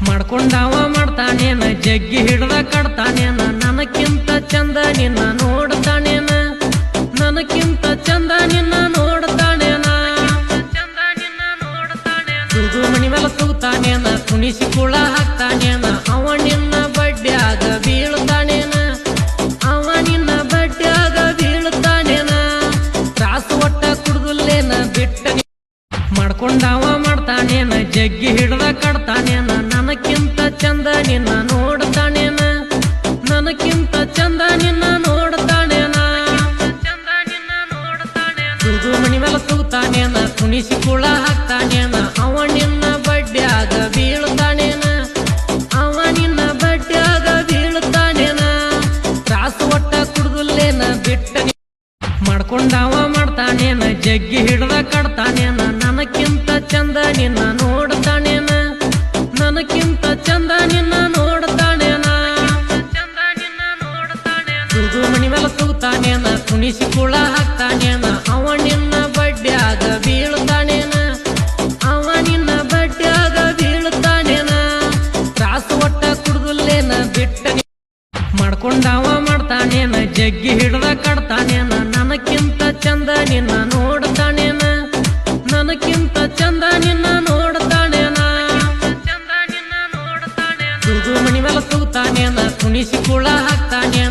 ಮಾಡ್ಕೊಂಡಾವ ಮಾಡ್ತಾನೇನ ಜಗ್ಗಿ ಹಿಡ್ದ ಕಡ್ತಾನೇನ ನನಕ್ಕಿಂತ ಚಂದ ನಿನ್ನ ನೋಡ್ತಾನೇನ ನನಕ್ಕಿಂತ ಚಂದ ನಿನ್ನ ನೋಡ್ತಾನೇನ ತುಗು ಮಣಿ ಮೇಲೆ ತೂತಾನೇನ ಕುಣಿಸಿ ಕುಳ ಹಾಕ್ತಾನೇನ ಅವ ನಿನ್ನ ಬಡ್ಡ್ಯಾಗ ಬೀಳ್ತಾನೇನ ಅವ ನಿನ್ನ ಬಡ್ಡ್ಯಾಗ ಬೀಳ್ತಾನೇನ ತ್ರಾಸು ಒಟ್ಟ ಕುಡ್ದುಲ್ಲೇನ ಬಿಟ್ಟ ಮಾಡ್ಕೊಂಡಾವ ಮಾಡ್ತಾನೇನ ಜಗ್ಗಿ ಹಿಡ್ದ ಕಡ್ತಾನೇನ ನನಕ್ಕಿಂತ ಚಂದ ನಿನ್ನ ನೋಡ್ತಾನೇನ ನನಕ್ಕಿಂತ ಚಂದ ನಿನ್ನ ನೋಡ್ತಾನೇನ ತುಗು ಮಣಿ ಮೇಲೆ ತೂತಾನೇನ ಕುಣಿಸಿ ಕುಳ ಹಾಕ್ತಾನೇನ ಅವ ನಿನ್ನ ಬಡ್ಡ್ಯಾಗ ಬೀಳ್ತಾನೇನ ಅವ ನಿನ್ನ ಬಡ್ಡ್ಯಾಗ ಬೀಳ್ತಾನೇನ ತ್ರಾಸು ಒಟ್ಟ ಕುಡ್ದುಲ್ಲೇನ ಬಿಟ್ಟ ಮಾಡ್ಕೊಂಡಾವ ಮಾಡ್ತಾನೇನ ಜಗ್ಗಿ ಹಿಡ್ದ ಕಡ್ತಾನೇನ ನನಕ್ಕಿಂತ ಚಂದ ನಿನ್ನ ನೋಡ್ತಾನೇನ ನನಕ್ಕಿಂತ ಚಂದ ನಿನ್ನ ನೋಡ್ತಾನೇನ ತುಗು ಮಣಿ ಮೇಲೆ ತೂತಾನೇನ ಕುಣಿಸಿ ಕುಳ ಹಾಕ್ತಾನೇನ ಅವ ನಿನ್ನ ಬಡ್ಡ್ಯಾಗ ಬೀಳ್ತಾನೇನ ಅವ ನಿನ್ನ ಬಡ್ಡ್ಯಾಗ ಬೀಳ್ತಾನೇನ ತ್ರಾಸು ಒಟ್ಟ ಕುಡ್ದುಲ್ಲೇನ ಬಿಟ್ಟ ಮಾಡ್ಕೊಂಡಾವ ಮಾಡ್ತಾನೇನ ಜಗ್ಗಿ ಹಿಡ್ದ ಕಡ್ತಾನೇನ ನನಕ್ಕಿಂತ ಚಂದ ನಿನ್ನ ನೋಡ್ತಾನೇನ ನನಕ್ಕಿಂತ ಚಂದ ನಿನ್ನ ನೋಡ್ತಾನೇನ ತುಗು ಮಣಿ ಮೇಲೆ ತೂತಾನೇನ ಕುಣಿಸಿ ಕುಳ ಹಾಕ್ತಾನೇನ